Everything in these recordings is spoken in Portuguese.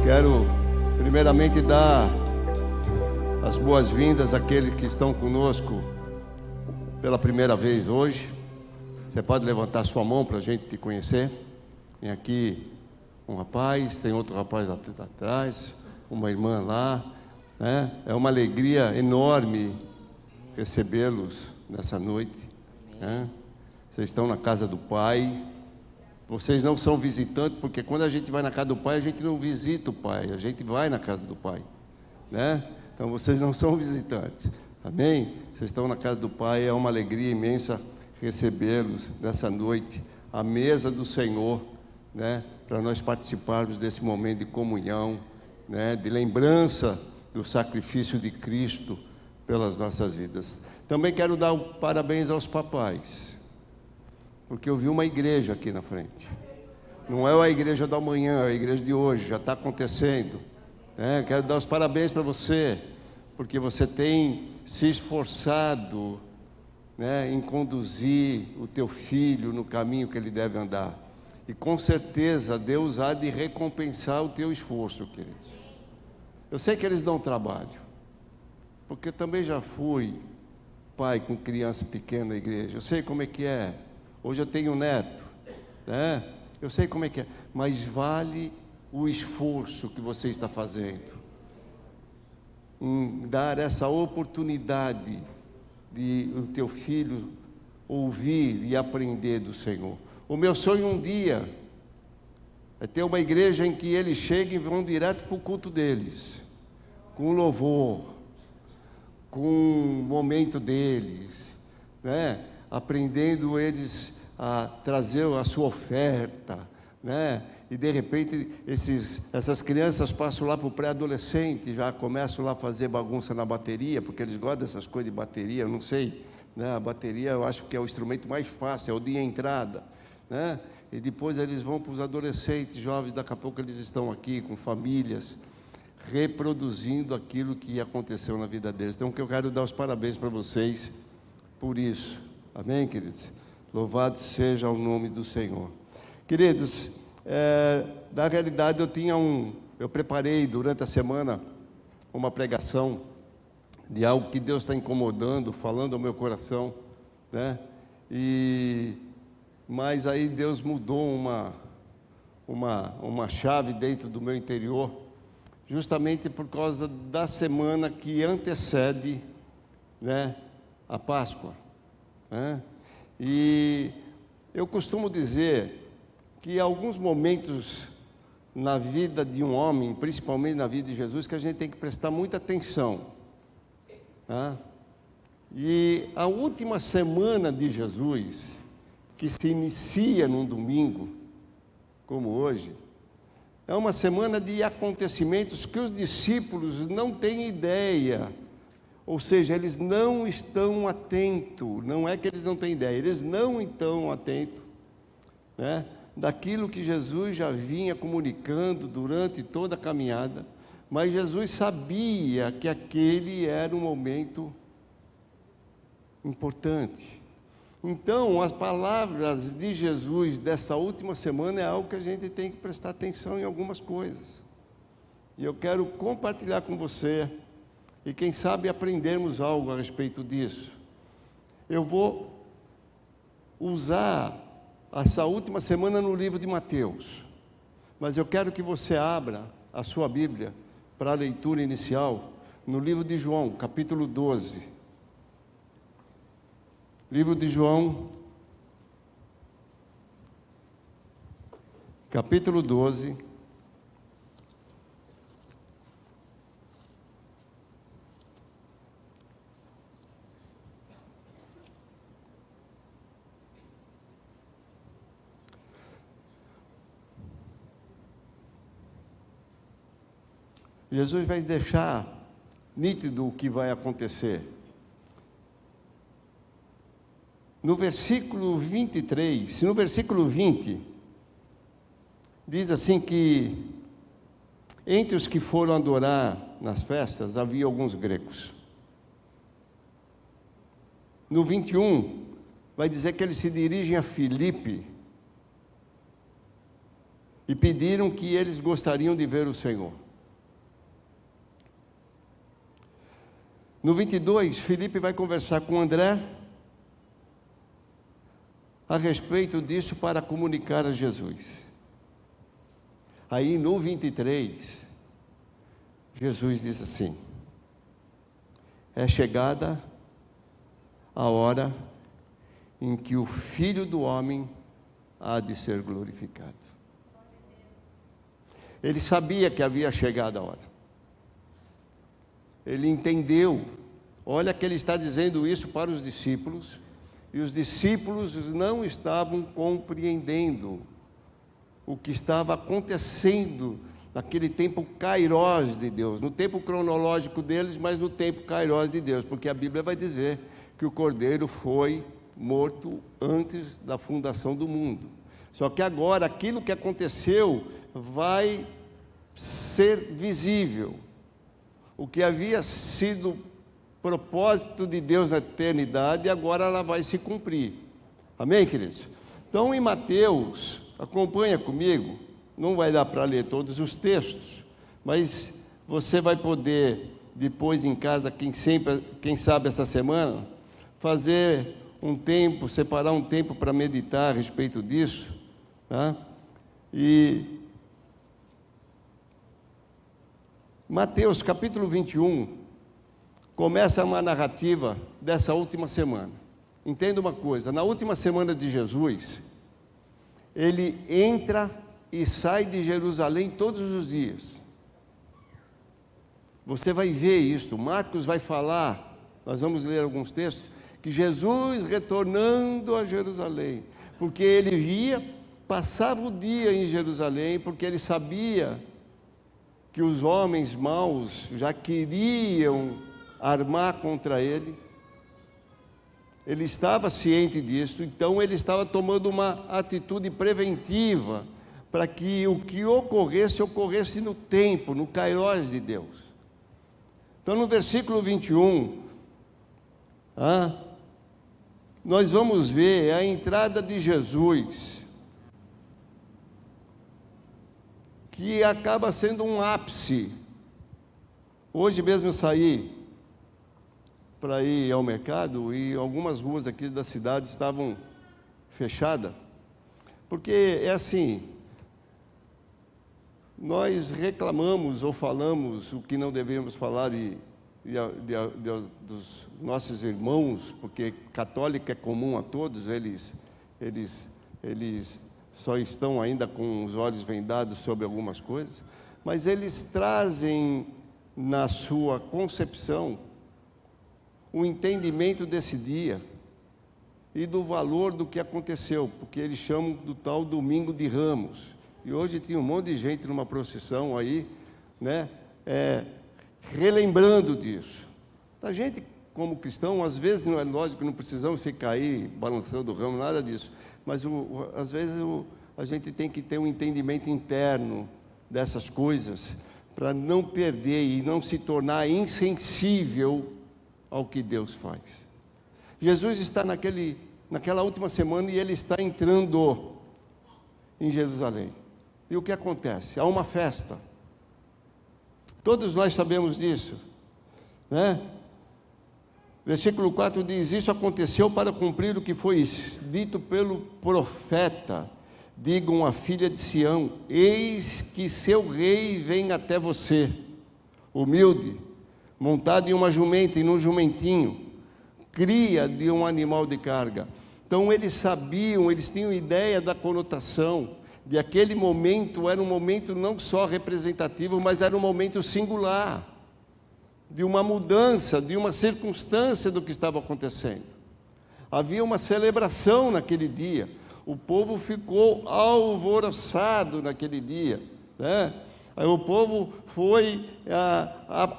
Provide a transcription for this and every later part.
Quero primeiramente dar as boas-vindas àqueles que estão conosco pela primeira vez hoje. Você pode levantar sua mão para a gente te conhecer. Tem aqui um rapaz, tem outro rapaz lá atrás, uma irmã lá, né? É uma alegria enorme recebê-los nessa noite, né? Vocês estão na casa do Pai. Vocês não são visitantes, porque quando a gente vai na casa do Pai, a gente não visita o Pai, a gente vai na casa do Pai, né? Então vocês não são visitantes, amém? Vocês estão na casa do Pai, é uma alegria imensa recebê-los nessa noite, à mesa do Senhor, né? Para nós participarmos desse momento de comunhão, né? De lembrança do sacrifício de Cristo pelas nossas vidas. Também quero dar parabéns aos papais, porque eu vi uma igreja aqui na frente. Não é a igreja da manhã, é a igreja de hoje, já está acontecendo, né? Quero dar os parabéns para você, porque você tem se esforçado, né, em conduzir o teu filho no caminho que ele deve andar. E com certeza Deus há de recompensar o teu esforço, queridos. Eu sei que eles dão trabalho, porque também já fui pai com criança pequena na igreja. Eu sei como é que é. Hoje eu tenho um neto, né? Eu sei como é que é, mas vale o esforço que você está fazendo em dar essa oportunidade de o teu filho ouvir e aprender do Senhor. O meu sonho um dia é ter uma igreja em que eles cheguem e vão direto para o culto deles, com louvor, com o momento deles, né? Aprendendo eles a trazer a sua oferta, né? E de repente essas crianças passam lá para o pré-adolescente, já começam lá a fazer bagunça na bateria, porque eles gostam dessas coisas de bateria, eu não sei, né? A bateria eu acho que é o instrumento mais fácil, é o de entrada, né? E depois eles vão para os adolescentes, jovens, daqui a pouco eles estão aqui com famílias, reproduzindo aquilo que aconteceu na vida deles. Então, eu quero dar os parabéns para vocês por isso. Amém, queridos? Louvado seja o nome do Senhor. Queridos, na realidade eu preparei durante a semana uma pregação de algo que Deus está incomodando, falando ao meu coração, né? Mas aí Deus mudou uma chave dentro do meu interior, justamente por causa da semana que antecede, né, a Páscoa, né? E eu costumo dizer que há alguns momentos na vida de um homem, principalmente na vida de Jesus, que a gente tem que prestar muita atenção, né? E a última semana de Jesus, que se inicia num domingo, como hoje, é uma semana de acontecimentos que os discípulos não têm ideia. Ou seja, eles não estão atentos, não é que eles não têm ideia, eles não estão atentos, né, daquilo que Jesus já vinha comunicando durante toda a caminhada, mas Jesus sabia que aquele era um momento importante. Então, as palavras de Jesus dessa última semana é algo que a gente tem que prestar atenção em algumas coisas. E eu quero compartilhar com você, e quem sabe aprendermos algo a respeito disso. Eu vou usar essa última semana no livro de Mateus, mas eu quero que você abra a sua Bíblia para a leitura inicial, no livro de João, capítulo 12. Livro de João, capítulo 12. Jesus vai deixar nítido o que vai acontecer. No versículo 23, no versículo 20, diz assim que entre os que foram adorar nas festas, havia alguns gregos. No 21, vai dizer que eles se dirigem a Filipe e pediram que eles gostariam de ver o Senhor. No 22, Filipe vai conversar com André a respeito disso para comunicar a Jesus. Aí no 23, Jesus diz assim: é chegada a hora em que o Filho do Homem há de ser glorificado. Ele sabia que havia chegado a hora. Ele entendeu. Olha que ele está dizendo isso para os discípulos, e os discípulos não estavam compreendendo o que estava acontecendo naquele tempo kairós de Deus, no tempo cronológico deles, mas no tempo kairós de Deus, porque a Bíblia vai dizer que o Cordeiro foi morto antes da fundação do mundo. Só que agora aquilo que aconteceu vai ser visível. O que havia sido propósito de Deus na eternidade, agora ela vai se cumprir. Amém, queridos? Então, em Mateus, acompanha comigo, não vai dar para ler todos os textos, mas você vai poder, depois em casa, quem sabe essa semana, fazer um tempo, separar um tempo para meditar a respeito disso, tá? E Mateus capítulo 21 começa uma narrativa dessa última semana. Entenda uma coisa, na última semana de Jesus, ele entra e sai de Jerusalém todos os dias. Você vai ver isso, Marcos vai falar, nós vamos ler alguns textos, que Jesus retornando a Jerusalém, porque ele ia, passava o dia em Jerusalém, porque ele sabia que os homens maus já queriam armar contra ele. Ele estava ciente disso, então ele estava tomando uma atitude preventiva para que o que ocorresse no tempo, no kairós de Deus. Então no versículo 21, nós vamos ver a entrada de Jesus, que acaba sendo um ápice. Hoje mesmo eu saí para ir ao mercado e algumas ruas aqui da cidade estavam fechadas, porque é assim, nós reclamamos ou falamos o que não deveríamos falar dos nossos irmãos, porque católico é comum a todos, eles só estão ainda com os olhos vendados sobre algumas coisas, mas eles trazem na sua concepção o entendimento desse dia e do valor do que aconteceu, porque eles chamam do tal Domingo de Ramos. E hoje tinha um monte de gente numa procissão aí, né, relembrando disso. A gente, como cristão, às vezes, não é lógico, não precisamos ficar aí balançando o ramo, nada disso, mas às vezes a gente tem que ter um entendimento interno dessas coisas, para não perder e não se tornar insensível ao que Deus faz. Jesus está naquela última semana e ele está entrando em Jerusalém. E o que acontece? Há uma festa. Todos nós sabemos disso, né? Versículo 4 diz: isso aconteceu para cumprir o que foi dito pelo profeta. Digam à filha de Sião: eis que seu rei vem até você, humilde, montado em uma jumenta e num jumentinho, cria de um animal de carga. Então eles sabiam, eles tinham ideia da conotação de aquele momento. Era um momento não só representativo, mas era um momento singular, de uma mudança, de uma circunstância do que estava acontecendo. Havia uma celebração naquele dia, o povo ficou alvoroçado naquele dia, né? Aí o povo foi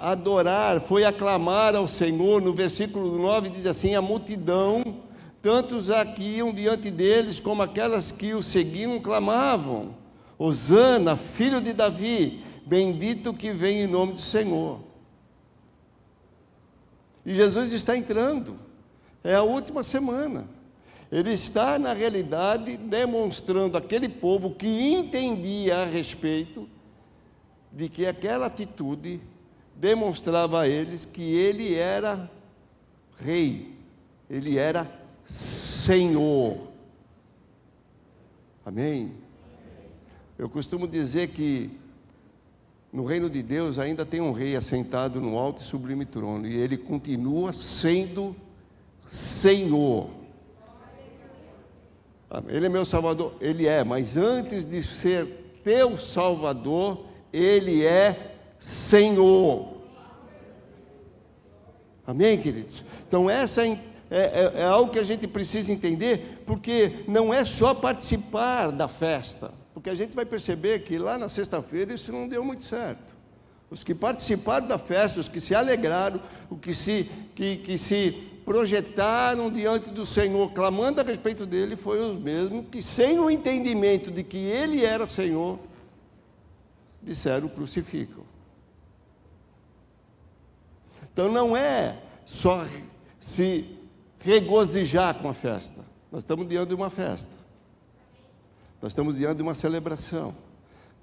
adorar, foi aclamar ao Senhor. No versículo 9 diz assim: a multidão, tantos a que iam diante deles, como aquelas que o seguiam, clamavam: Hosana, filho de Davi, bendito que vem em nome do Senhor. E Jesus está entrando, é a última semana. Ele está, na realidade, demonstrando àquele povo que entendia a respeito de que aquela atitude demonstrava a eles que ele era rei, ele era Senhor. Amém? Eu costumo dizer que no reino de Deus ainda tem um rei assentado no alto e sublime trono, e ele continua sendo Senhor. Ele é meu Salvador, ele é, mas antes de ser teu Salvador, ele é Senhor. Amém, queridos? Então essa é algo que a gente precisa entender, porque não é só participar da festa, porque a gente vai perceber que lá na sexta-feira isso não deu muito certo. Os que participaram da festa, os que se alegraram, os que se projetaram diante do Senhor, clamando a respeito dele, foi os mesmos que, sem o entendimento de que ele era Senhor, disseram: crucificam. Então não é só se regozijar com a festa. Nós estamos diante de uma festa. Nós estamos diante de uma celebração.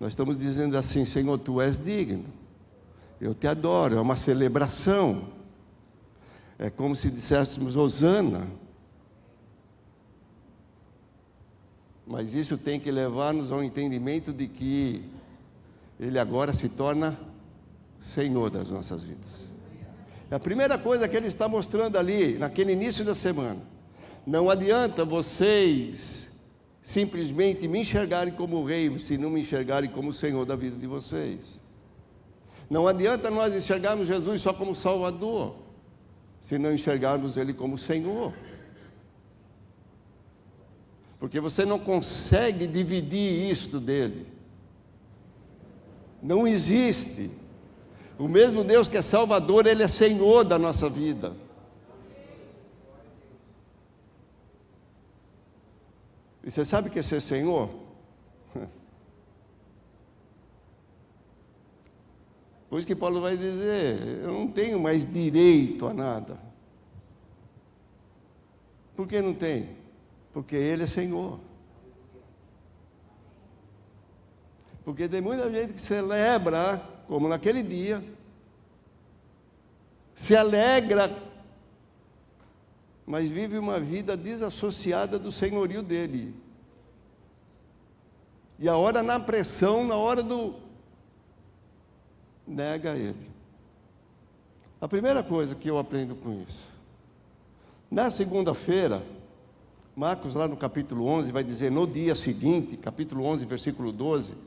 Nós estamos dizendo assim: Senhor, Tu és digno. Eu Te adoro. É uma celebração. É como se disséssemos Hosana. Mas isso tem que levar-nos ao entendimento de que Ele agora se torna Senhor das nossas vidas. É a primeira coisa que Ele está mostrando ali, naquele início da semana. Não adianta vocês simplesmente me enxergarem como rei, se não me enxergarem como Senhor da vida de vocês. Não adianta nós enxergarmos Jesus só como Salvador, se não enxergarmos Ele como Senhor. Porque você não consegue dividir isto dele. Não existe. O mesmo Deus que é Salvador, Ele é Senhor da nossa vida. E você sabe o que é ser Senhor? Por isso que Paulo vai dizer: eu não tenho mais direito a nada. Por que não tem? Porque Ele é Senhor. Porque tem muita gente que celebra, como naquele dia, se alegra, mas vive uma vida desassociada do senhorio dele. E a hora na pressão, na hora do... nega Ele. A primeira coisa que eu aprendo com isso, na segunda-feira, Marcos lá no capítulo 11 vai dizer: no dia seguinte, capítulo 11, versículo 12,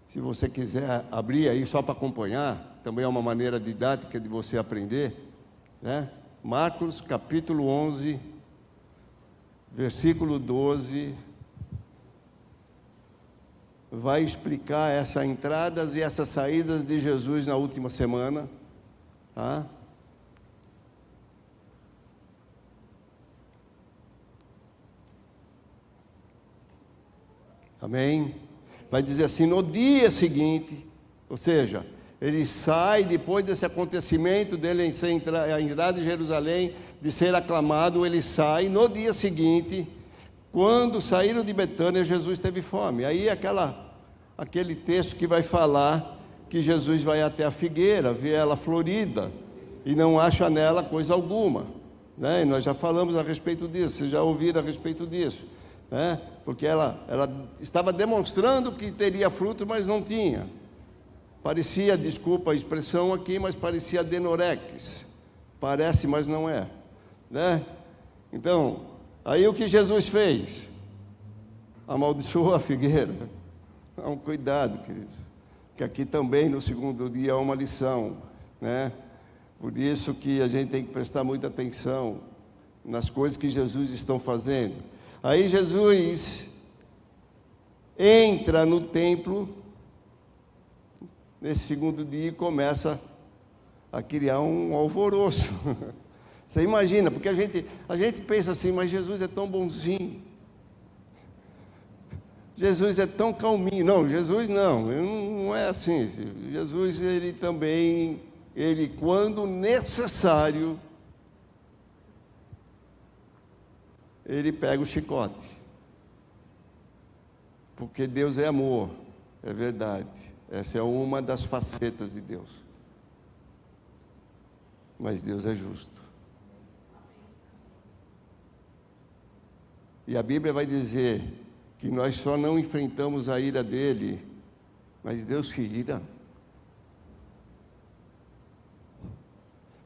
se você quiser abrir aí só para acompanhar, também é uma maneira didática de você aprender, né? Marcos capítulo 11, versículo 12, vai explicar essas entradas e essas saídas de Jesus na última semana, tá? Amém? Vai dizer assim: no dia seguinte, ou seja, ele sai depois desse acontecimento dele entrar de Jerusalém, de ser aclamado, ele sai. No dia seguinte, quando saíram de Betânia, Jesus teve fome. Aí aquele texto que vai falar que Jesus vai até a figueira, vê ela florida e não acha nela coisa alguma, né? E nós já falamos a respeito disso, vocês já ouviram a respeito disso, né? Porque ela estava demonstrando que teria fruto, mas não tinha. Parecia, desculpa a expressão aqui, mas parecia adenorex. Parece, mas não é, né? Então, aí o que Jesus fez? Amaldiçoou a figueira. Então, cuidado, queridos, que aqui também no segundo dia há uma lição, né? Por isso que a gente tem que prestar muita atenção nas coisas que Jesus está fazendo. Aí Jesus entra no templo nesse segundo dia e começa a criar um alvoroço. Você imagina, porque a gente pensa assim: mas Jesus é tão bonzinho, Jesus é tão calminho. Não, Jesus não é assim. Jesus, ele também, quando necessário, ele pega o chicote. Porque Deus é amor, é verdade. Essa é uma das facetas de Deus. Mas Deus é justo. E a Bíblia vai dizer que nós só não enfrentamos a ira dele, mas Deus se ira.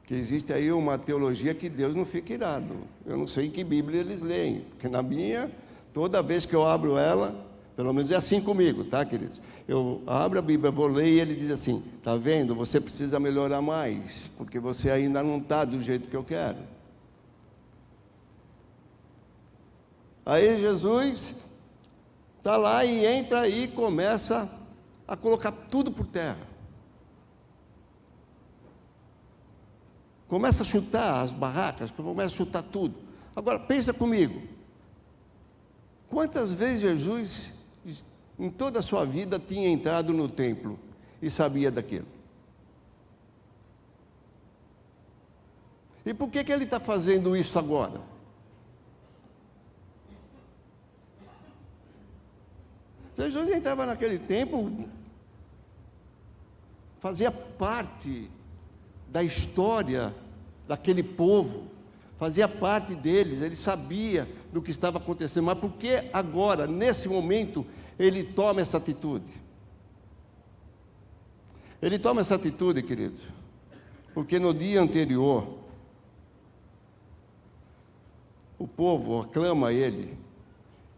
Que existe aí uma teologia que Deus não fica irado. Eu não sei em que Bíblia eles leem, porque na minha, toda vez que eu abro ela, pelo menos é assim comigo, tá, queridos? Eu abro a Bíblia, vou ler e ele diz assim: tá vendo? Você precisa melhorar mais, porque você ainda não está do jeito que eu quero. Aí Jesus está lá e entra e começa a colocar tudo por terra. Começa a chutar as barracas, começa a chutar tudo. Agora, pensa comigo. Quantas vezes Jesus, em toda a sua vida, tinha entrado no templo e sabia daquilo? E por que ele está fazendo isso agora? Jesus entrava naquele templo, fazia parte da história daquele povo, fazia parte deles, ele sabia do que estava acontecendo, mas por que agora, nesse momento, ele toma essa atitude? Ele toma essa atitude, queridos, porque no dia anterior, o povo aclama a ele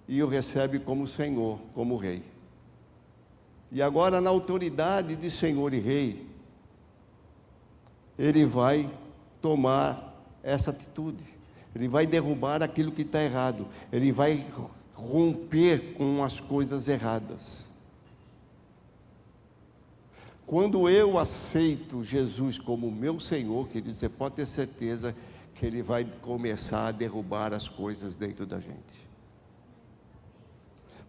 e o recebe como Senhor, como Rei. E agora, na autoridade de Senhor e Rei, ele vai tomar essa atitude, ele vai derrubar aquilo que está errado, ele vai romper com as coisas erradas. Quando eu aceito Jesus como meu Senhor, querido, você pode ter certeza que ele vai começar a derrubar as coisas dentro da gente.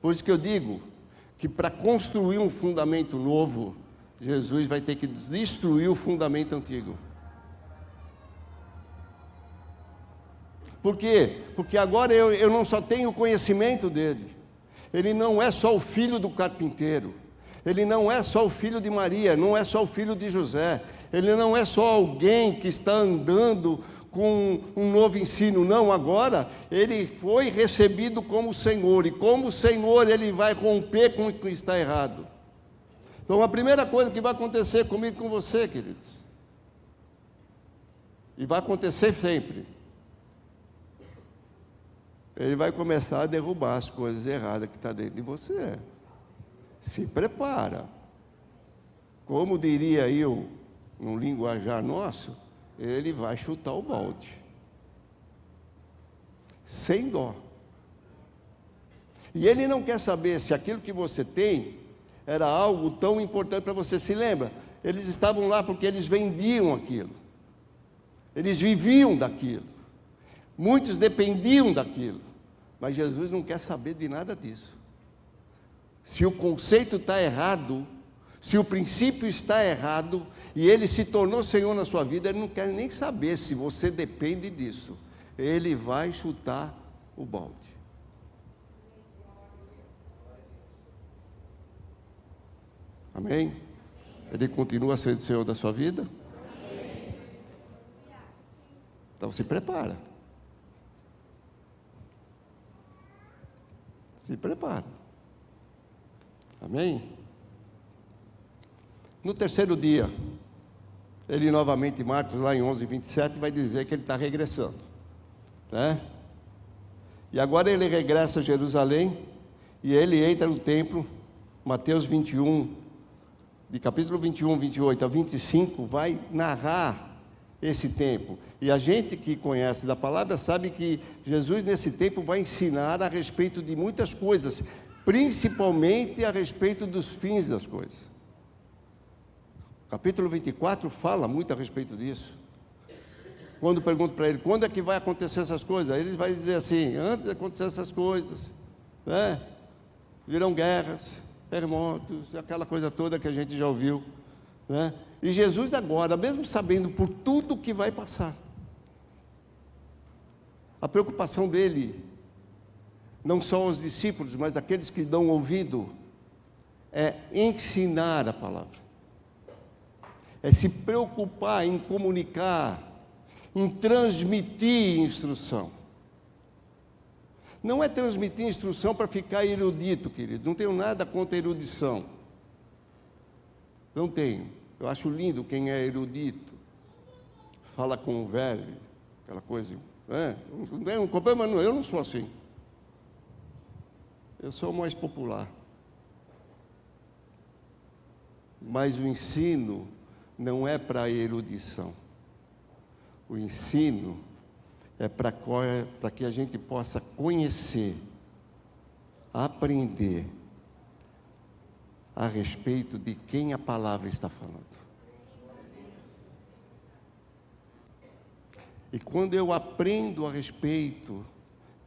Por isso que eu digo que para construir um fundamento novo, Jesus vai ter que destruir o fundamento antigo. Por quê? Porque agora eu não só tenho conhecimento dele. Ele não é só o filho do carpinteiro. Ele não é só o filho de Maria, não é só o filho de José. Ele não é só alguém que está andando com um novo ensino. Não, agora ele foi recebido como Senhor. E como Senhor ele vai romper com o que está errado. Então a primeira coisa que vai acontecer comigo e com você, queridos, e vai acontecer sempre, ele vai começar a derrubar as coisas erradas que estão dentro de você. Se prepara. Como diria eu, no linguajar nosso, ele vai chutar o balde. Sem dó. E ele não quer saber se aquilo que você tem era algo tão importante para você. Se lembra? Eles estavam lá porque eles vendiam aquilo. Eles viviam daquilo. Muitos dependiam daquilo. Mas Jesus não quer saber de nada disso. Se o conceito está errado, se o princípio está errado, e ele se tornou Senhor na sua vida, ele não quer nem saber se você depende disso. Ele vai chutar o balde. Amém? Ele continua sendo Senhor da sua vida? Então se prepara. Se prepara. Amém? No terceiro dia, ele novamente, Marcos, lá em 11:27, vai dizer que ele está regressando. Né? E agora ele regressa a Jerusalém, e ele entra no templo, Mateus 21, de capítulo 21, 28 a 25, vai narrar esse tempo. E a gente que conhece da palavra sabe que Jesus nesse tempo vai ensinar a respeito de muitas coisas, principalmente a respeito dos fins das coisas. O capítulo 24 fala muito a respeito disso. Quando pergunto para ele, quando é que vai acontecer essas coisas? Ele vai dizer assim, antes de acontecer essas coisas, né? Virão guerras, terremotos, aquela coisa toda que a gente já ouviu, né? E Jesus agora, mesmo sabendo por tudo que vai passar, a preocupação dele não só aos discípulos, mas aqueles que dão ouvido, é ensinar a palavra, é se preocupar em comunicar, em transmitir instrução. Não é transmitir instrução para ficar erudito, querido. Não tenho nada contra a erudição. Não tenho. Eu acho lindo quem é erudito. Fala com o velho, aquela coisa. Não tem um problema, não. Eu não sou assim. Eu sou mais popular. Mas o ensino não é para a erudição. O ensino é para que a gente possa conhecer, aprender a respeito de quem a palavra está falando. E quando eu aprendo a respeito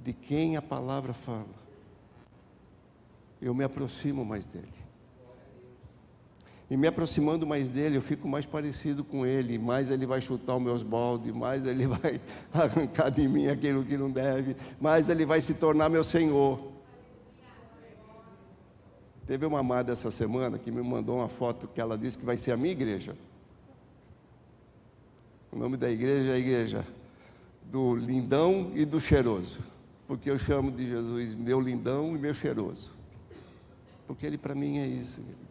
de quem a palavra fala, eu me aproximo mais dele. E me aproximando mais dele, eu fico mais parecido com ele, mais ele vai chutar os meus baldes, mais ele vai arrancar de mim aquilo que não deve, mais ele vai se tornar meu Senhor. Teve uma amada essa semana que me mandou uma foto que ela disse que vai ser a minha igreja. O nome da igreja é a igreja do lindão e do cheiroso, porque eu chamo de Jesus meu lindão e meu cheiroso, porque ele para mim é isso, querido.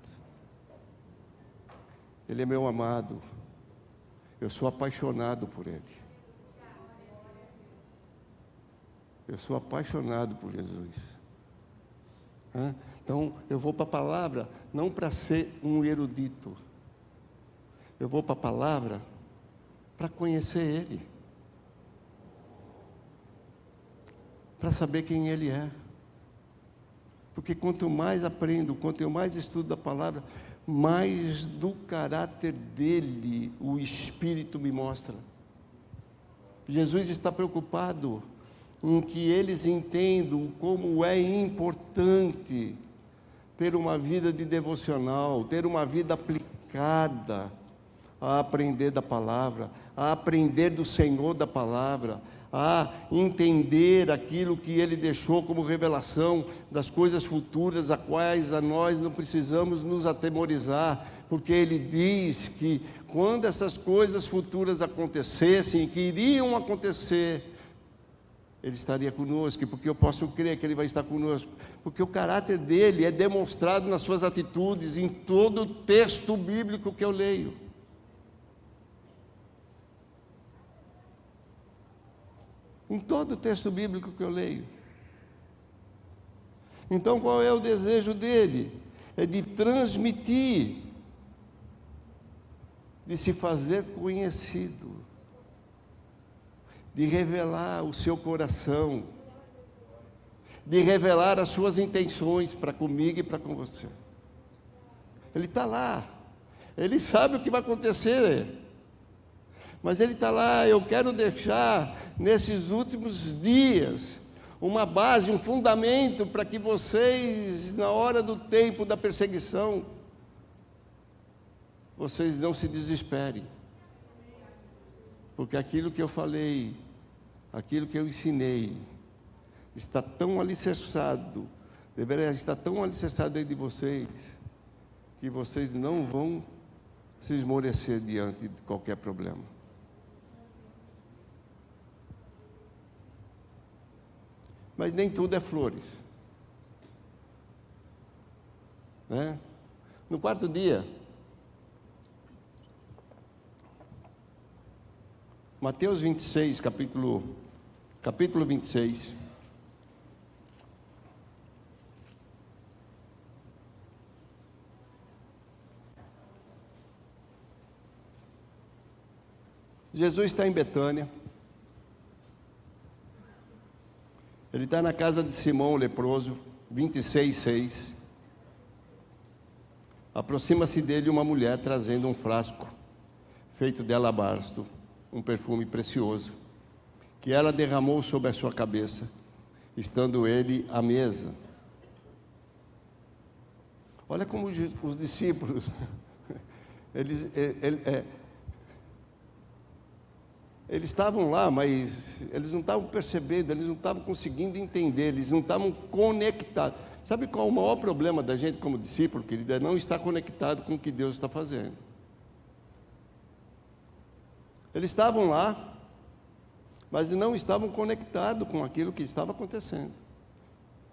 Ele é meu amado. Eu sou apaixonado por Ele. Eu sou apaixonado por Jesus. Então, eu vou para a palavra não para ser um erudito. Eu vou para a palavra para conhecer Ele. Para saber quem Ele é. Porque quanto mais aprendo, quanto eu mais estudo a palavra, mais do caráter dele o Espírito me mostra. Jesus está preocupado em que eles entendam como é importante ter uma vida de devocional, ter uma vida aplicada a aprender da palavra, a aprender do Senhor da palavra, a entender aquilo que Ele deixou como revelação das coisas futuras, a quais a nós não precisamos nos atemorizar, porque Ele diz que quando essas coisas futuras acontecessem, que iriam acontecer, Ele estaria conosco, porque eu posso crer que Ele vai estar conosco, porque o caráter dEle é demonstrado nas suas atitudes, em todo o texto bíblico que eu leio. Em todo o texto bíblico que eu leio. Então, qual é o desejo dele? É de transmitir, de se fazer conhecido, de revelar o seu coração, de revelar as suas intenções para comigo e para com você. Ele está lá, ele sabe o que vai acontecer, mas ele está lá. Eu quero deixar nesses últimos dias uma base, um fundamento para que vocês, na hora do tempo da perseguição, vocês não se desesperem, porque aquilo que eu falei, aquilo que eu ensinei, está tão alicerçado, deveria estar tão alicerçado dentro de vocês, que vocês não vão se esmorecer diante de qualquer problema. Mas nem tudo é flores, né? No quarto dia, Mateus 26, capítulo 26, Jesus está em Betânia. Ele está na casa de Simão o leproso, 26:6. Aproxima-se dele uma mulher trazendo um frasco feito de alabastro, um perfume precioso, que ela derramou sobre a sua cabeça, estando ele à mesa. Olha como os discípulos, Eles estavam lá, mas eles não estavam percebendo, eles não estavam conseguindo entender, eles não estavam conectados. Sabe qual é o maior problema da gente como discípulo, querido? É não estar conectado com o que Deus está fazendo. Eles estavam lá, mas não estavam conectados com aquilo que estava acontecendo.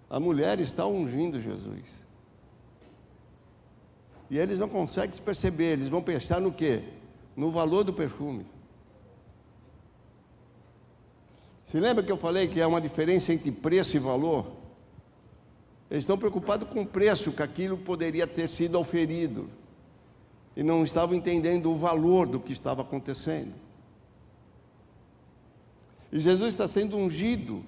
A mulher está ungindo Jesus. E eles não conseguem se perceber, eles vão pensar no quê? No valor do perfume. Se lembra que eu falei que há uma diferença entre preço e valor? Eles estão preocupados com o preço, que aquilo poderia ter sido oferido. E não estavam entendendo o valor do que estava acontecendo. E Jesus está sendo ungido.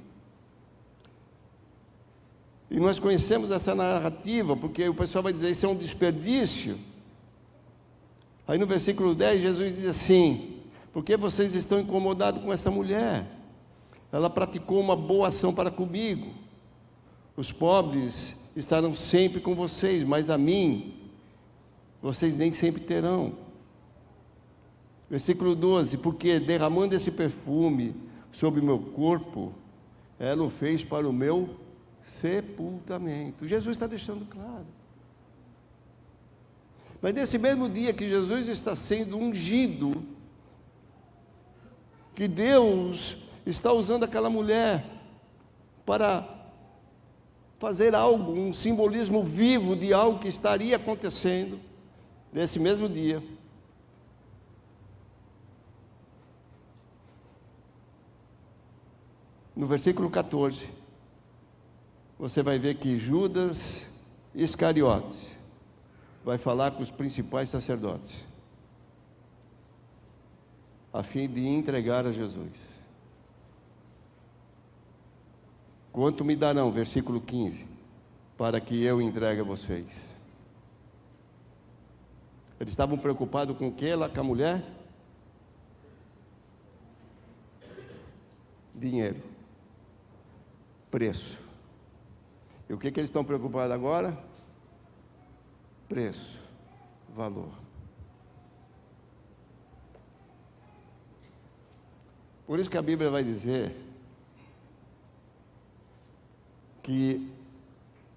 E nós conhecemos essa narrativa, porque o pessoal vai dizer, isso é um desperdício. Aí no versículo 10, Jesus diz assim, porque vocês estão incomodados com essa mulher? Ela praticou uma boa ação para comigo. Os pobres estarão sempre com vocês, mas a mim, vocês nem sempre terão. Versículo 12, porque derramando esse perfume sobre o meu corpo, ela o fez para o meu sepultamento. Jesus está deixando claro. Mas nesse mesmo dia que Jesus está sendo ungido, que Deus está usando aquela mulher para fazer algo, um simbolismo vivo de algo que estaria acontecendo nesse mesmo dia. No versículo 14, você vai ver que Judas Iscariotes vai falar com os principais sacerdotes, a fim de entregar a Jesus. Quanto me darão, versículo 15, para que eu entregue a vocês? Eles estavam preocupados com o que lá, com a mulher? Dinheiro. Preço. E o que eles estão preocupados agora? Preço. Valor. Por isso que a Bíblia vai dizer que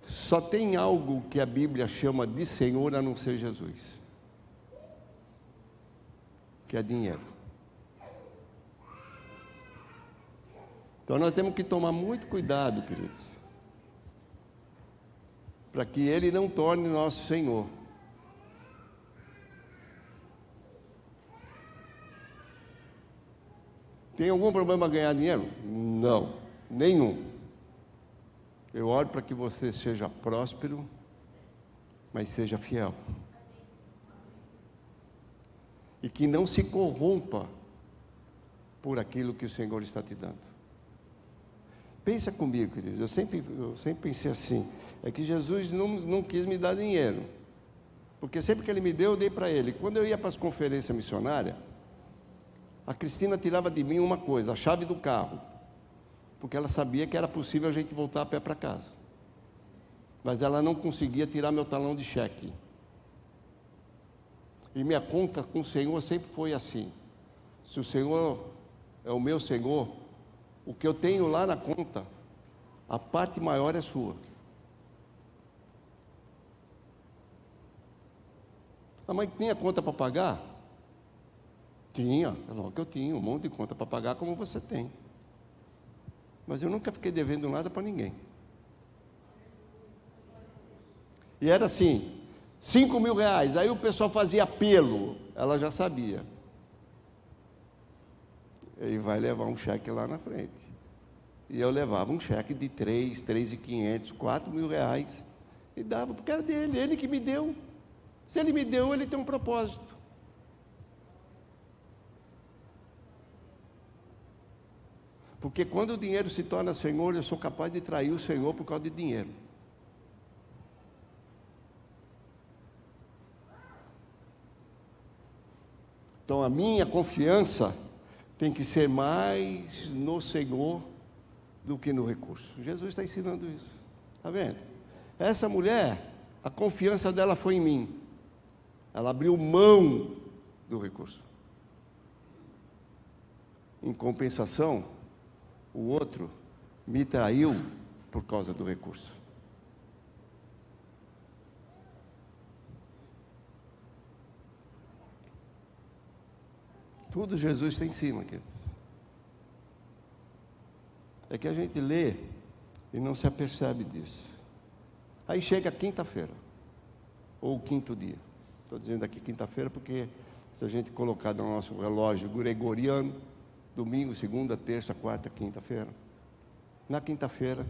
só tem algo que a Bíblia chama de Senhor a não ser Jesus, que é dinheiro. Então nós temos que tomar muito cuidado, queridos, para que Ele não torne nosso Senhor. Tem algum problema ganhar dinheiro? Não, nenhum. Eu oro para que você seja próspero, mas seja fiel. E que não se corrompa por aquilo que o Senhor está te dando. Pensa comigo, queridos, eu sempre pensei assim, é que Jesus não quis me dar dinheiro, porque sempre que Ele me deu, eu dei para Ele. Quando eu ia para as conferências missionárias, a Cristina tirava de mim uma coisa, a chave do carro, porque ela sabia que era possível a gente voltar a pé para casa, mas ela não conseguia tirar meu talão de cheque. E minha conta com o Senhor sempre foi assim, se o Senhor é o meu Senhor, o que eu tenho lá na conta, a parte maior é sua. A mãe tinha conta para pagar? Tinha, é logo que eu tinha um monte de conta para pagar como você tem. Mas eu nunca fiquei devendo nada para ninguém. E era assim, 5 mil reais, aí o pessoal fazia apelo, ela já sabia. Ele vai levar um cheque lá na frente. E eu levava um cheque de 3.500, 4 mil reais, e dava, porque era dele, ele que me deu. Se ele me deu, ele tem um propósito. Porque quando o dinheiro se torna Senhor, eu sou capaz de trair o Senhor por causa de dinheiro. Então a minha confiança tem que ser mais no Senhor do que no recurso. Jesus está ensinando isso. Está vendo? Essa mulher, a confiança dela foi em mim. Ela abriu mão do recurso. Em compensação, o outro me traiu por causa do recurso. Tudo Jesus tem em cima, queridos. É que a gente lê e não se apercebe disso. Aí chega quinta-feira, ou o quinto dia. Estou dizendo aqui quinta-feira porque se a gente colocar no nosso relógio gregoriano, domingo, segunda, terça, quarta, quinta-feira. Na quinta-feira,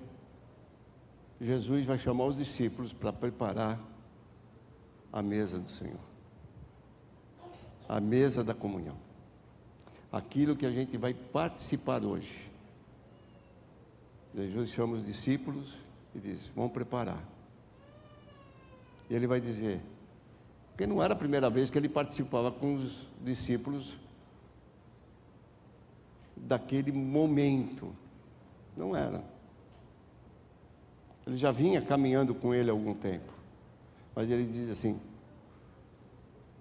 Jesus vai chamar os discípulos para preparar a mesa do Senhor. A mesa da comunhão. Aquilo que a gente vai participar hoje. Jesus chama os discípulos e diz: vamos preparar. E ele vai dizer, porque não era a primeira vez que ele participava com os discípulos daquele momento. Não era. Ele já vinha caminhando com ele há algum tempo. Mas ele diz assim: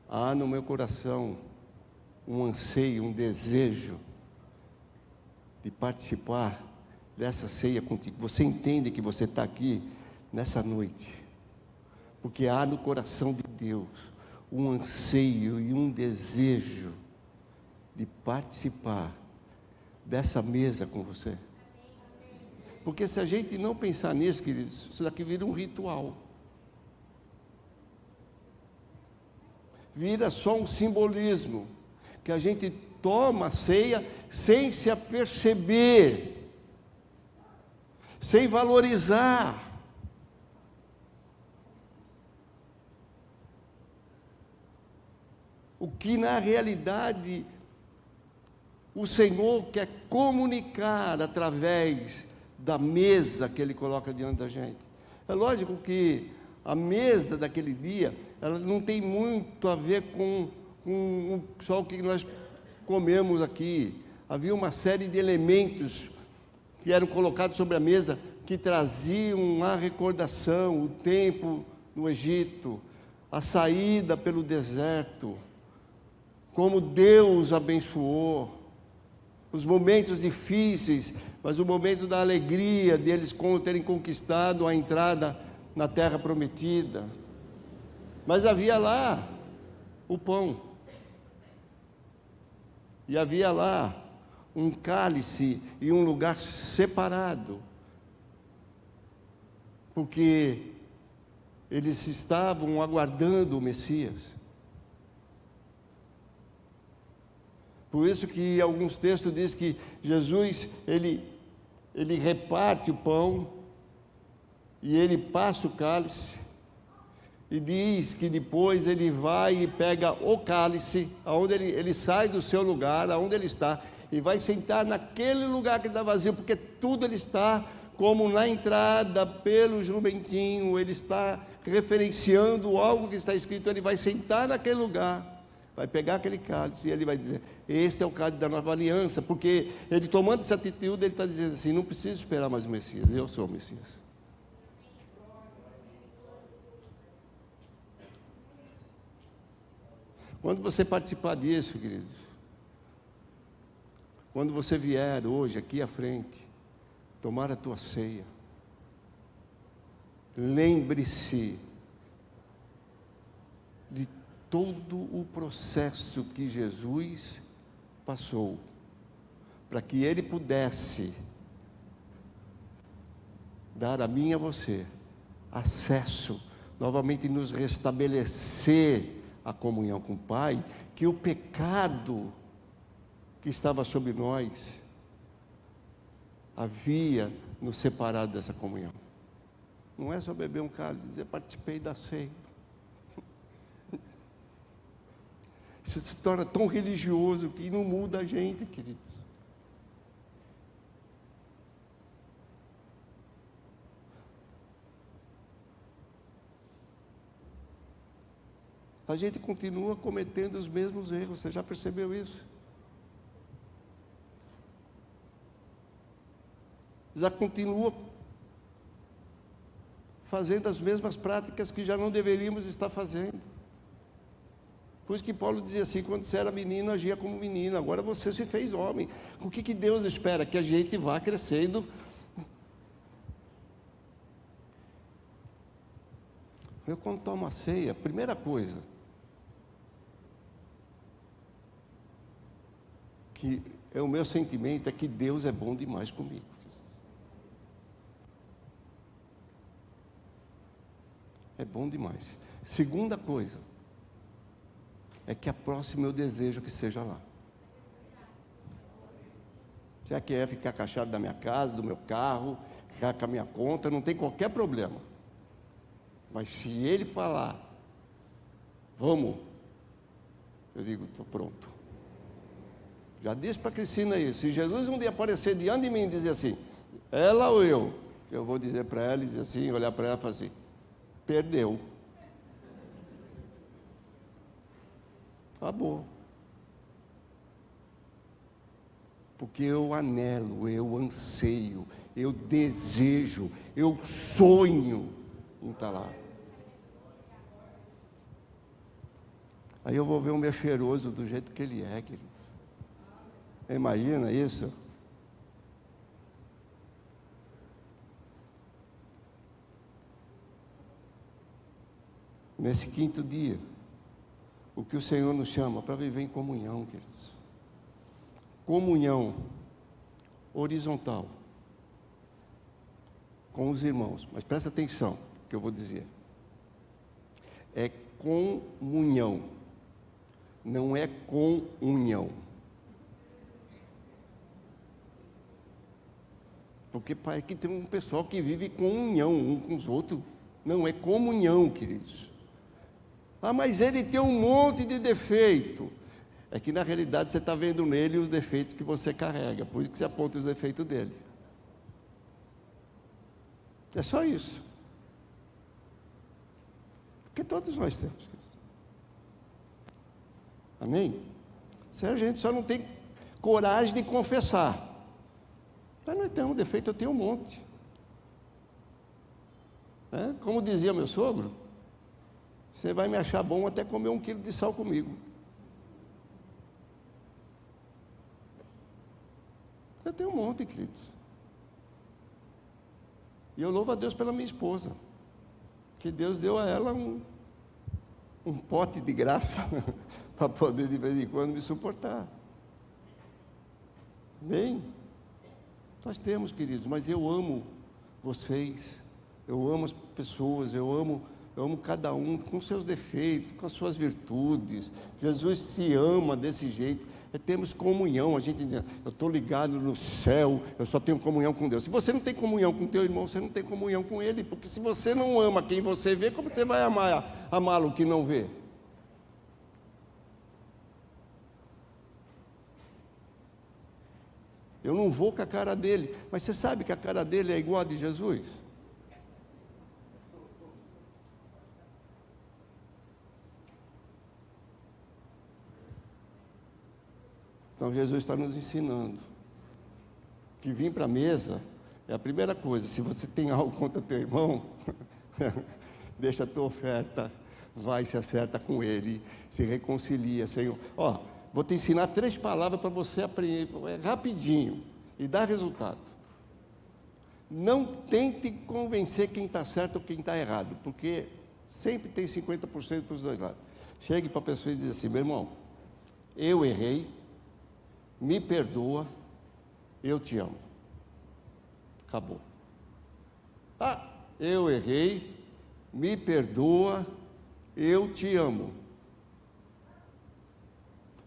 há no meu coração um anseio, um desejo de participar dessa ceia contigo. Você entende que você está aqui nessa noite, porque há no coração de Deus um anseio e um desejo de participar dessa mesa com você. Porque se a gente não pensar nisso, queridos, isso daqui vira um ritual. Vira só um simbolismo, que a gente toma a ceia sem se aperceber, sem valorizar. O que na realidade o Senhor quer comunicar através da mesa que Ele coloca diante da gente. É lógico que a mesa daquele dia, ela não tem muito a ver com só o que nós comemos aqui. Havia uma série de elementos que eram colocados sobre a mesa, que traziam a recordação, o tempo no Egito, a saída pelo deserto, como Deus abençoou, os momentos difíceis, mas o momento da alegria deles terem conquistado a entrada na terra prometida. Mas havia lá o pão, e havia lá um cálice e um lugar separado, porque eles estavam aguardando o Messias. Por isso que alguns textos dizem que Jesus, ele reparte o pão, e ele passa o cálice, e diz que depois ele vai e pega o cálice, aonde ele sai do seu lugar, aonde ele está, e vai sentar naquele lugar que está vazio, porque tudo ele está como na entrada pelo jumentinho, ele está referenciando algo que está escrito, ele vai sentar naquele lugar, vai pegar aquele cálice e ele vai dizer: esse é o cálice da nova aliança, porque ele tomando essa atitude, ele está dizendo assim: não preciso esperar mais o Messias, eu sou o Messias. Quando você participar disso, queridos, quando você vier hoje aqui à frente, tomar a tua ceia, lembre-se de todo o processo que Jesus passou, para que Ele pudesse dar a mim e a você acesso, novamente nos restabelecer a comunhão com o Pai, que o pecado que estava sobre nós havia nos separado dessa comunhão. Não é só beber um cálice e dizer: participei da ceia. Isso se torna tão religioso que não muda a gente, queridos. A gente continua cometendo os mesmos erros, você já percebeu isso? Já continua fazendo as mesmas práticas que já não deveríamos estar fazendo. Por isso que Paulo dizia assim: quando você era menino, agia como menino, agora você se fez homem. O que Deus espera? Que a gente vá crescendo. Eu, quando tomo a ceia, primeira coisa que é o meu sentimento é que Deus é bom demais comigo. É bom demais. Segunda coisa é que a próxima eu desejo que seja lá. Se é que é ficar com a chave da minha casa, do meu carro, ficar com a minha conta, não tem qualquer problema. Mas se ele falar, vamos, eu digo, estou pronto. Já disse para a Cristina isso. Se Jesus um dia aparecer diante de mim e dizer assim, ela ou eu vou dizer para ela, dizer assim, olhar para ela e falar assim, perdeu. Acabou. Porque eu anelo, eu anseio, eu desejo, eu sonho em estar lá. Aí eu vou ver o meu cheiroso do jeito que ele é, queridos. Imagina isso? Nesse quinto dia, o que o Senhor nos chama para viver em comunhão, queridos. Comunhão horizontal com os irmãos. Mas presta atenção no que eu vou dizer. É comunhão, não é comunhão. Porque parece que tem um pessoal que vive com união um com os outros. Não é comunhão, queridos. Ah, mas ele tem um monte de defeito. É que na realidade você está vendo nele os defeitos que você carrega. Por isso que você aponta os defeitos dele. É só isso. Porque todos nós temos. Queridos. Amém? Se a gente só não tem coragem de confessar. Mas nós temos defeito, eu tenho um monte. Como dizia meu sogro, você vai me achar bom até comer 1 quilo de sal comigo. Eu tenho um monte, queridos. E eu louvo a Deus pela minha esposa, que Deus deu a ela um pote de graça para poder de vez em quando me suportar. Amém? Nós temos, queridos, mas eu amo vocês, eu amo as pessoas, eu amo cada um com seus defeitos, com as suas virtudes. Jesus se ama desse jeito. Temos comunhão, eu estou ligado no céu, eu só tenho comunhão com Deus. Se você não tem comunhão com teu irmão, você não tem comunhão com ele, porque se você não ama quem você vê, como você vai amá-lo que não vê? Eu não vou com a cara dele, mas você sabe que a cara dele é igual a de Jesus? Então Jesus está nos ensinando que vir para a mesa é a primeira coisa. Se você tem algo contra teu irmão, deixa a tua oferta, vai, se acerta com ele, se reconcilia, Senhor. Vou te ensinar 3 palavras para você aprender, rapidinho, e dar resultado. Não tente convencer quem está certo ou quem está errado, porque sempre tem 50% para os dois lados. Chegue para a pessoa e diz assim, meu irmão, eu errei, me perdoa, eu te amo. Acabou. Eu errei, me perdoa, eu te amo.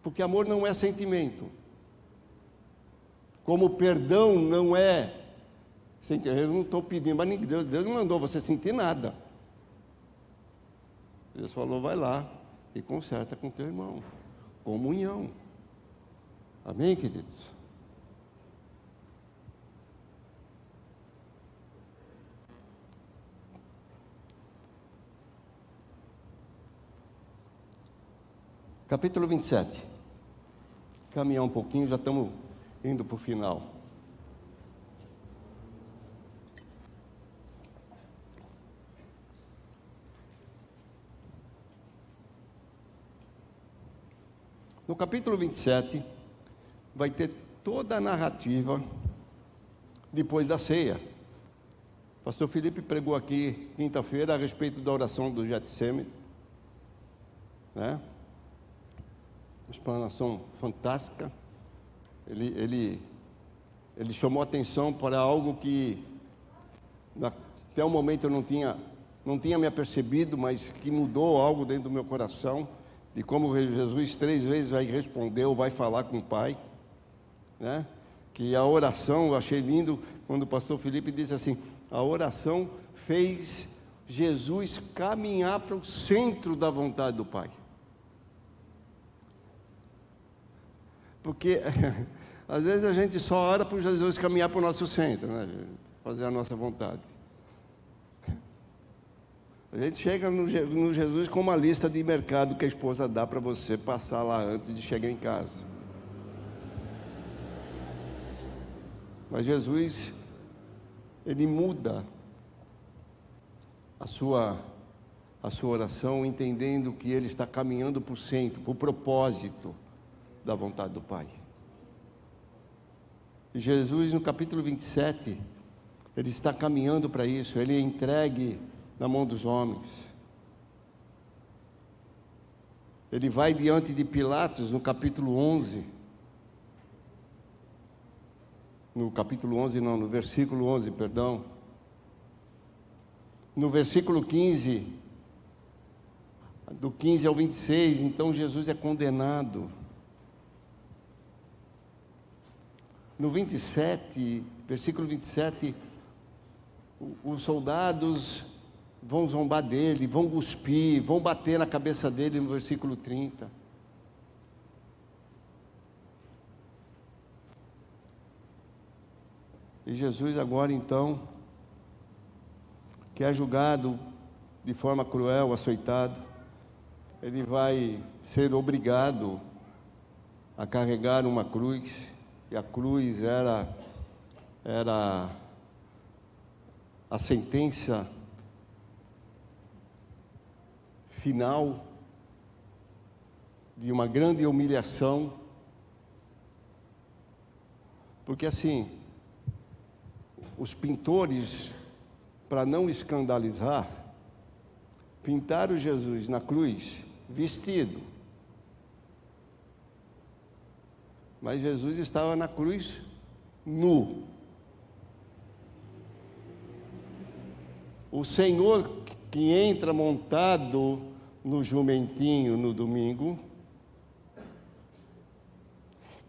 Porque amor não é sentimento. Como perdão não é sentimento. Eu não estou pedindo, mas Deus não mandou você sentir nada. Deus falou, vai lá e conserta com teu irmão. Comunhão. Amém, queridos? Capítulo 27. Caminhar um pouquinho, já estamos indo para o final. No capítulo 27, vai ter toda a narrativa depois da ceia. Pastor Felipe pregou aqui quinta-feira a respeito da oração do Getsêmani, né? Uma explanação fantástica. Ele chamou atenção para algo que até o momento eu não tinha me apercebido, mas que mudou algo dentro do meu coração, de como Jesus 3 vezes vai responder ou vai falar com o Pai, né? Que a oração, eu achei lindo quando o pastor Felipe disse assim: a oração fez Jesus caminhar para o centro da vontade do Pai. Porque às vezes a gente só ora para Jesus caminhar para o nosso centro, né? Fazer a nossa vontade. A gente chega no Jesus com uma lista de mercado que a esposa dá para você passar lá antes de chegar em casa. Mas Jesus, Ele muda a sua oração, entendendo que Ele está caminhando para o centro, para o propósito da vontade do Pai. E Jesus, no capítulo 27, Ele está caminhando para isso. Ele é entregue na mão dos homens. Ele vai diante de Pilatos, no capítulo 11. No capítulo 11 não, no versículo 11, perdão. No versículo 15, do 15 ao 26, então Jesus é condenado. No 27, versículo 27, os soldados vão zombar dele, vão cuspir, vão bater na cabeça dele, no versículo 30. E Jesus agora então, que é julgado de forma cruel, açoitado, ele vai ser obrigado a carregar uma cruz, e a cruz era a sentença final de uma grande humilhação, porque assim, os pintores, para não escandalizar, pintaram Jesus na cruz vestido, mas Jesus estava na cruz nu. O Senhor que entra montado no jumentinho no domingo,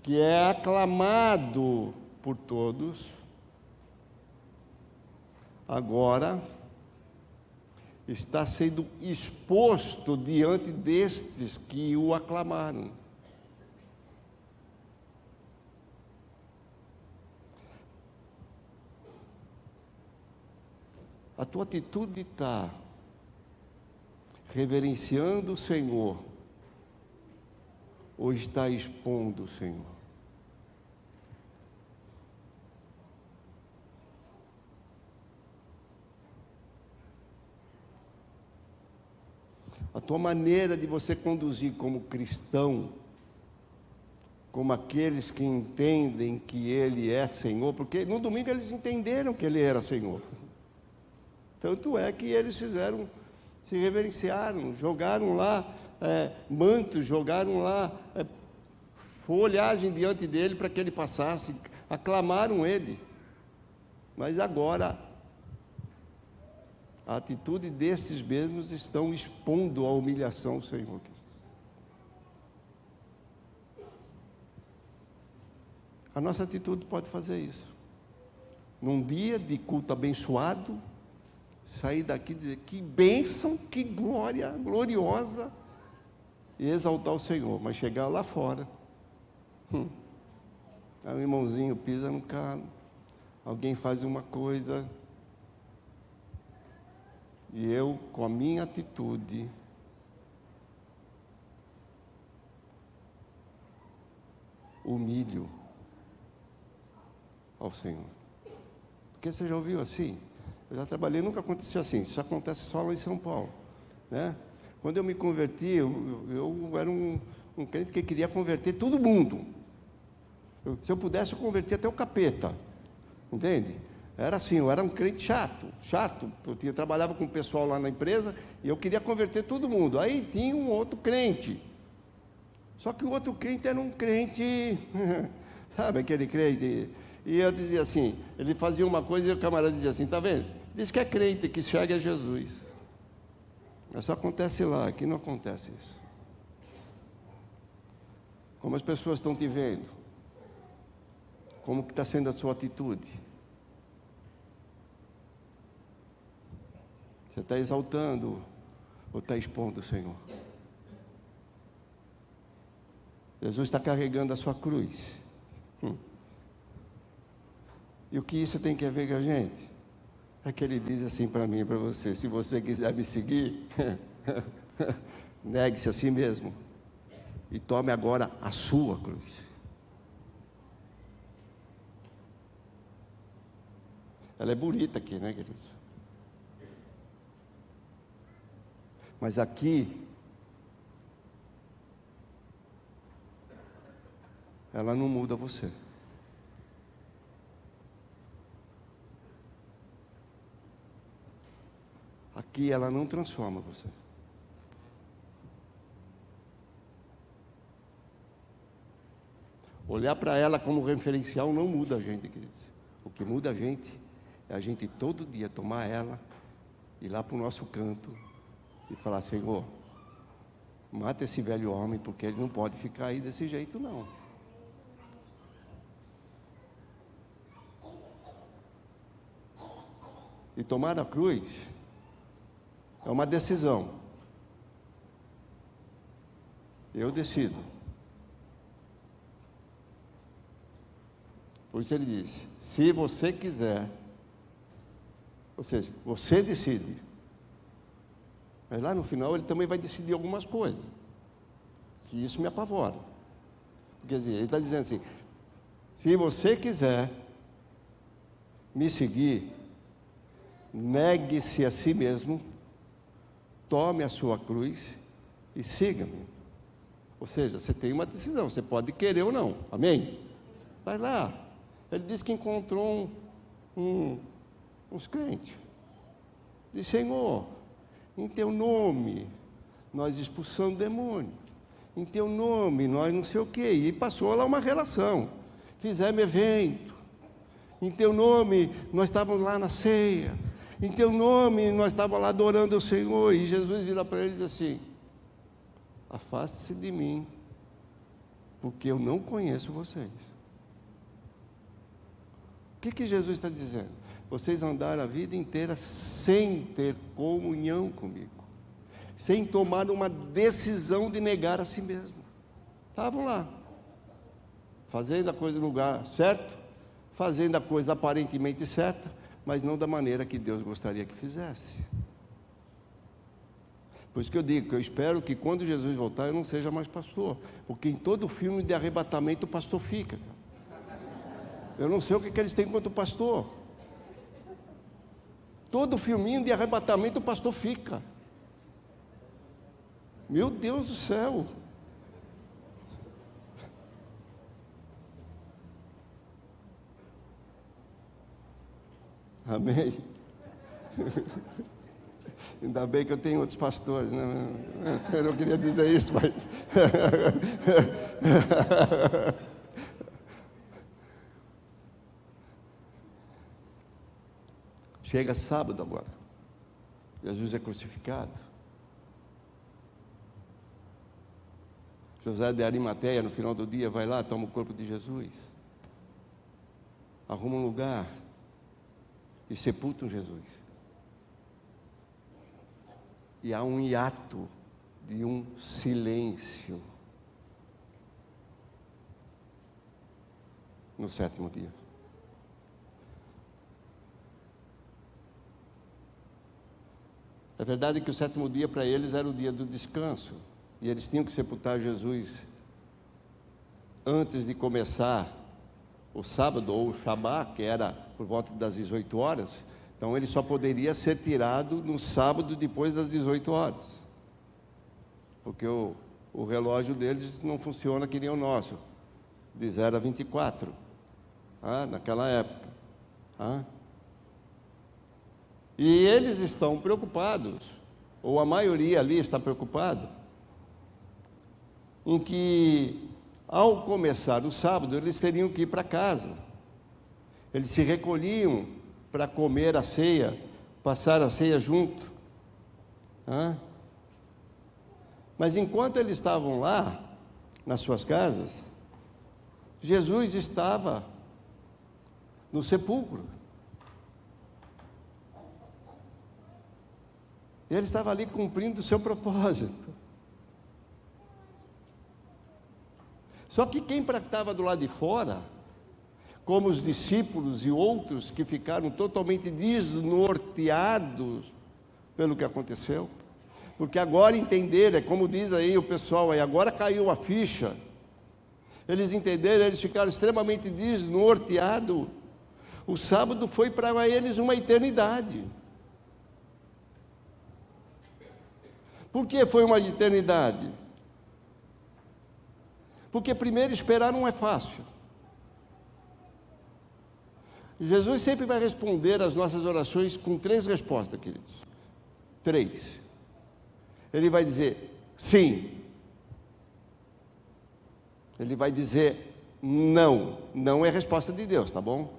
que é aclamado por todos, agora está sendo exposto diante destes que o aclamaram. A tua atitude está reverenciando o Senhor ou está expondo o Senhor? A tua maneira de você conduzir como cristão, como aqueles que entendem que Ele é Senhor, porque no domingo eles entenderam que Ele era Senhor. Tanto é que eles fizeram, se reverenciaram, jogaram lá mantos, jogaram lá folhagem diante dele para que ele passasse, aclamaram ele. Mas agora, a atitude desses mesmos estão expondo a humilhação ao Senhor. A nossa atitude pode fazer isso. Num dia de culto abençoado, sair daqui e dizer: que bênção, que glória, gloriosa, e exaltar o Senhor. Mas chegar lá fora, aí o irmãozinho pisa no carro, alguém faz uma coisa, e eu, com a minha atitude, humilho ao Senhor. Porque você já ouviu assim? Eu já trabalhei, nunca aconteceu assim. Isso acontece só lá em São Paulo, né? Quando eu me converti, eu era um um crente que queria converter todo mundo. Se eu pudesse, eu convertia até o capeta. Entende? Era assim, eu era um crente chato. Eu trabalhava com o pessoal lá na empresa e eu queria converter todo mundo. Aí tinha um outro crente. Só que o outro crente era um crente, sabe aquele crente? E eu dizia assim, ele fazia uma coisa e o camarada dizia assim, tá vendo? Diz que é crente, que segue a Jesus. Mas só acontece lá, aqui não acontece isso. Como as pessoas estão te vendo? Como que está sendo a sua atitude? Você está exaltando ou está expondo o Senhor? Jesus está carregando a sua cruz. E o que isso tem que ver com a gente? É que ele diz assim para mim e para você: se você quiser me seguir, negue-se a si mesmo e tome agora a sua cruz. Ela é bonita aqui, né, queridos? Mas aqui, ela não muda você. Aqui ela não transforma você. Olhar para ela como referencial não muda a gente, queridos. O que muda a gente é a gente todo dia tomar ela, ir lá para o nosso canto e falar: Senhor, mata esse velho homem, porque ele não pode ficar aí desse jeito não. E tomar a cruz é uma decisão. Eu decido. Por isso ele disse: se você quiser, ou seja, você decide. Mas lá no final ele também vai decidir algumas coisas, que isso me apavora. Quer dizer, ele está dizendo assim: se você quiser me seguir, negue-se a si mesmo, tome a sua cruz e siga-me. Ou seja, você tem uma decisão, você pode querer ou não, amém? Vai lá. Ele disse que encontrou uns crentes. Diz: Senhor, em teu nome nós expulsamos demônio, em teu nome nós não sei o quê. E passou lá uma relação. Fizemos evento, em teu nome nós estávamos lá na ceia, em teu nome nós estávamos lá adorando o Senhor. E Jesus vira para ele e diz assim: afaste-se de mim, porque eu não conheço vocês. O que Jesus está dizendo? Vocês andaram a vida inteira sem ter comunhão comigo, sem tomar uma decisão de negar a si mesmo. Estavam lá, fazendo a coisa no lugar certo, fazendo a coisa aparentemente certa, mas não da maneira que Deus gostaria que fizesse. Por isso que eu digo que eu espero que quando Jesus voltar eu não seja mais pastor, porque em todo filme de arrebatamento o pastor fica. Eu não sei o que eles têm quanto pastor. Todo filminho de arrebatamento o pastor fica. Meu Deus do céu. Amém? Ainda bem que eu tenho outros pastores, né? Eu não queria dizer isso, mas... Chega sábado agora. Jesus é crucificado. José de Arimateia, no final do dia, vai lá, toma o corpo de Jesus, arruma um lugar e sepultam Jesus. E há um hiato de um silêncio no sétimo dia. É verdade que o sétimo dia para eles era o dia do descanso, e eles tinham que sepultar Jesus antes de começar o sábado, ou o Shabá, que era por volta das 18 horas. Então ele só poderia ser tirado no sábado depois das 18 horas, porque o relógio deles não funciona que nem o nosso, de 0 a 24, naquela época. E eles estão preocupados, ou a maioria ali está preocupado, em que, ao começar o sábado, eles teriam que ir para casa. Eles se recolhiam para comer a ceia, passar a ceia junto. Mas enquanto eles estavam lá, nas suas casas, Jesus estava no sepulcro. Ele estava ali cumprindo o seu propósito. Só que quem estava do lado de fora, como os discípulos e outros que ficaram totalmente desnorteados pelo que aconteceu, porque agora entenderam, como diz aí o pessoal, agora caiu a ficha, eles entenderam, eles ficaram extremamente desnorteados. O sábado foi para eles uma eternidade. Por que foi uma eternidade? Porque primeiro esperar não é fácil. Jesus sempre vai responder às nossas orações com 3 respostas, queridos. 3. Ele vai dizer sim. Ele vai dizer não. Não é resposta de Deus, tá bom?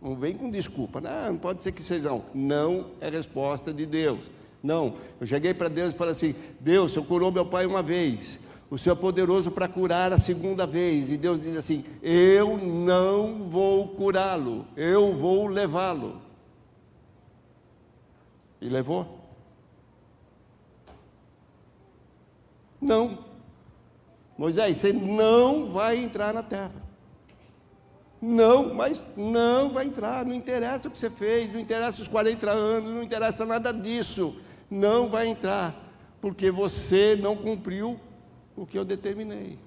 Não vem com desculpa. Não pode ser que seja não. Não é resposta de Deus. Não. Eu cheguei para Deus e falei assim: Deus, o Senhor curou meu pai uma vez. O Senhor é poderoso para curar a segunda vez. E Deus diz assim: eu não vou curá-lo, eu vou levá-lo. E levou? Não. Moisés, você não vai entrar na terra. Não, mas não vai entrar. Não interessa o que você fez, não interessa os 40 anos, não interessa nada disso. Não vai entrar, porque você não cumpriu o que eu determinei.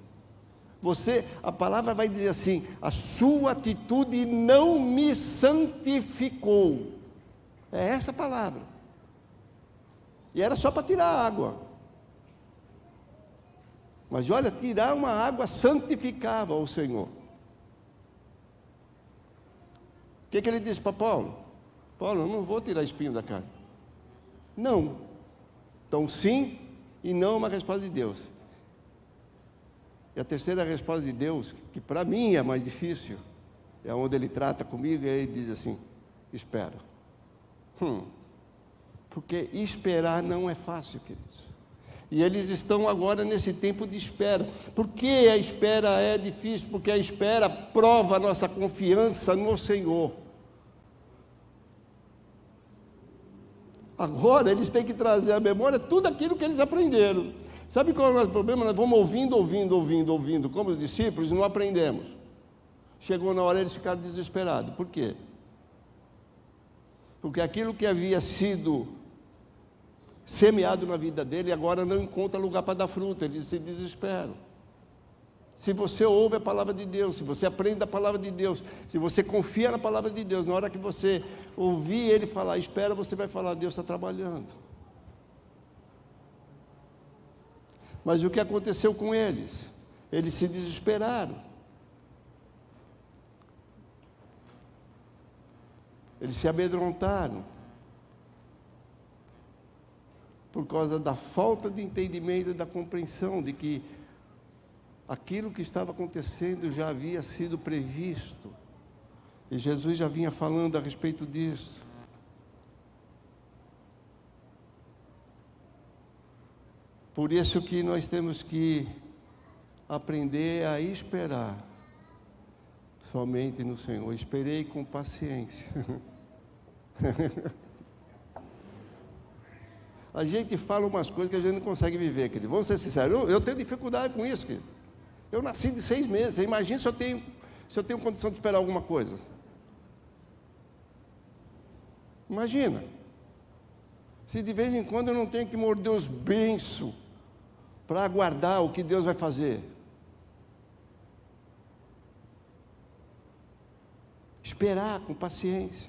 A palavra vai dizer assim: a sua atitude não me santificou. É essa a palavra. E era só para tirar a água. Mas olha, tirar uma água santificava ao Senhor. O que ele disse para Paulo? Paulo, eu não vou tirar espinho da carne. Não. Então sim e não é uma resposta de Deus. E a terceira resposta de Deus, que para mim é mais difícil, é onde ele trata comigo, e ele diz assim: espera. Porque esperar não é fácil, queridos. E eles estão agora nesse tempo de espera. Por que a espera é difícil? Porque a espera prova a nossa confiança no Senhor. Agora eles têm que trazer à memória tudo aquilo que eles aprenderam. Sabe qual é o nosso problema? Nós vamos ouvindo, como os discípulos, e não aprendemos. Chegou na hora, eles ficaram desesperados. Por quê? Porque aquilo que havia sido semeado na vida dele, agora não encontra lugar para dar fruto, eles se desesperam. Se você ouve a palavra de Deus, se você aprende a palavra de Deus, se você confia na palavra de Deus, na hora que você ouvir ele falar, espera, você vai falar: Deus está trabalhando. Mas o que aconteceu com eles? Eles se desesperaram. Eles se amedrontaram. Por causa da falta de entendimento e da compreensão de que aquilo que estava acontecendo já havia sido previsto. E Jesus já vinha falando a respeito disso. Por isso que nós temos que aprender a esperar somente no Senhor. Esperei com paciência. A gente fala umas coisas que a gente não consegue viver, querido. Vamos ser sinceros, eu tenho dificuldade com isso, querido. Eu nasci de 6 meses. Você imagina se eu tenho condição de esperar alguma coisa. Imagina. Se de vez em quando eu não tenho que morder os beiços para aguardar o que Deus vai fazer. Esperar com paciência.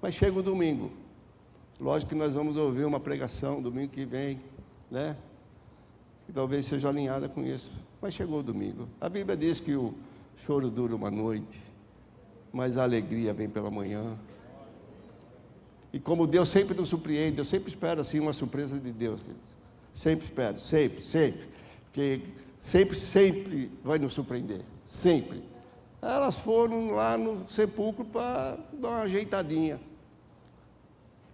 Mas chega o domingo. Lógico que nós vamos ouvir uma pregação domingo que vem. né? Que talvez seja alinhada com isso. Mas chegou o domingo. A Bíblia diz que o choro dura uma noite, mas a alegria vem pela manhã. E como Deus sempre nos surpreende, eu sempre espero assim uma surpresa de Deus, queridos. Sempre espero, sempre. Porque sempre vai nos surpreender. Sempre. Elas foram lá no sepulcro para dar uma ajeitadinha.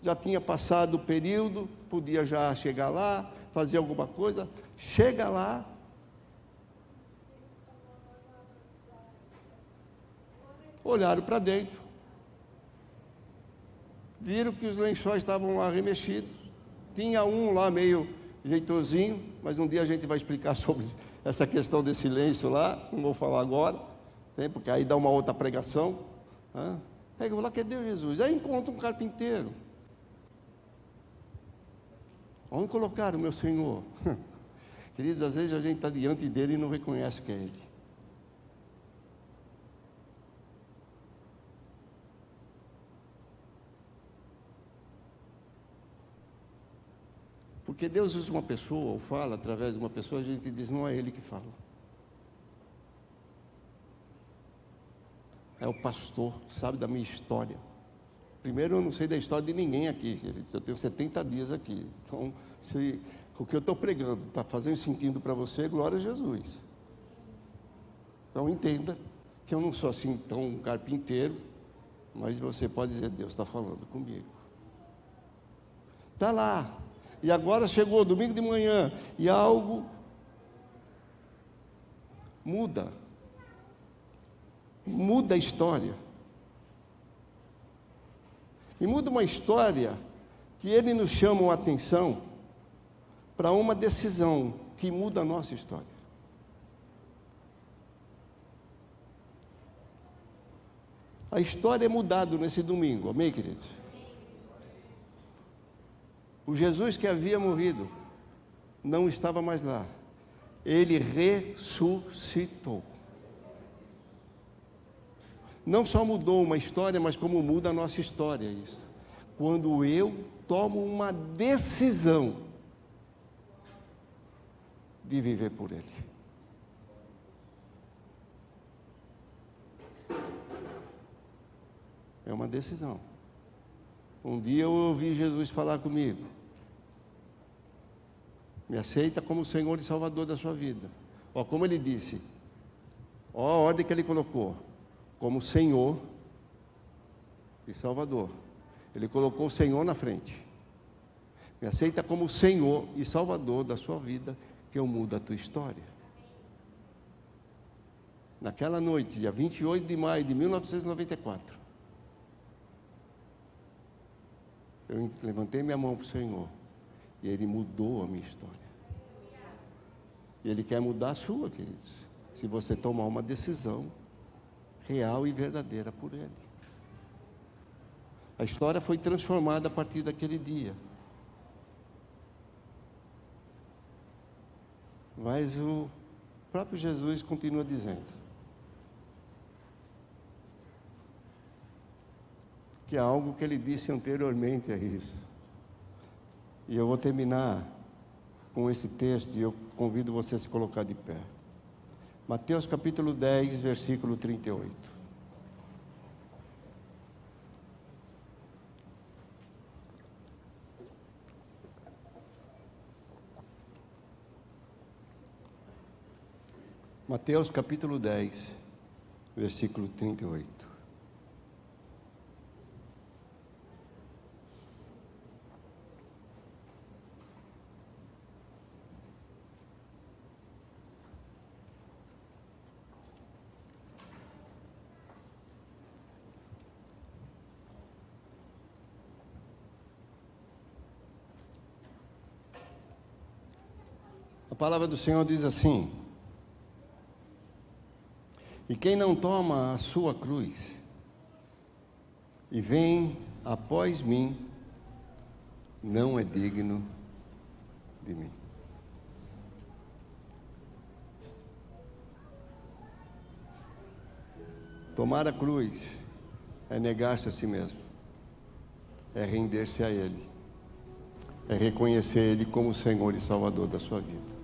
Já tinha passado o período, podia já chegar lá, fazer alguma coisa. Chega lá. Olharam para dentro. Viram que os lençóis estavam lá remexidos. Tinha um lá meio jeitosinho, mas um dia a gente vai explicar sobre essa questão desse lenço lá. Não vou falar agora, né, porque aí dá uma outra pregação. Aí eu vou lá, cadê Jesus? Aí encontra um carpinteiro. Onde colocaram o meu Senhor? Queridos, às vezes a gente está diante dele e não reconhece que é ele. Porque Deus usa uma pessoa, ou fala através de uma pessoa, a gente diz, não é ele que fala. É o pastor, sabe da minha história. Primeiro, eu não sei da história de ninguém aqui, queridos. Eu tenho 70 dias aqui. Então, se o que eu estou pregando está fazendo sentido para você, glória a Jesus. Então, entenda que eu não sou assim tão um carpinteiro, mas você pode dizer, Deus está falando comigo. Está lá. E agora chegou domingo de manhã e algo muda a história. E muda uma história que ele nos chama a atenção para uma decisão que muda a nossa história. A história é mudada nesse domingo, amém, queridos? O Jesus que havia morrido não estava mais lá. Ele ressuscitou. Não só mudou uma história, mas como muda a nossa história isso. Quando eu tomo uma decisão de viver por Ele. É uma decisão. Um dia eu ouvi Jesus falar comigo. Me aceita como Senhor e Salvador da sua vida. Ó, como Ele disse. Ó a ordem que Ele colocou. Como Senhor e Salvador. Ele colocou o Senhor na frente. Me aceita como Senhor e Salvador da sua vida, que eu mudo a tua história. Naquela noite, dia 28 de maio de 1994, eu levantei minha mão para o Senhor e Ele mudou a minha história. E Ele quer mudar a sua, queridos, se você tomar uma decisão real e verdadeira por Ele. A história foi transformada a partir daquele dia. Mas o próprio Jesus continua dizendo que é algo que Ele disse anteriormente a isso. E eu vou terminar com esse texto e eu convido você a se colocar de pé. Mateus capítulo 10, versículo 38. Mateus capítulo 10, versículo 38. A palavra do Senhor diz assim: e quem não toma a sua cruz e vem após mim, não é digno de mim. Tomar a cruz é negar-se a si mesmo, é render-se a Ele. é reconhecer Ele como o Senhor e Salvador da sua vida.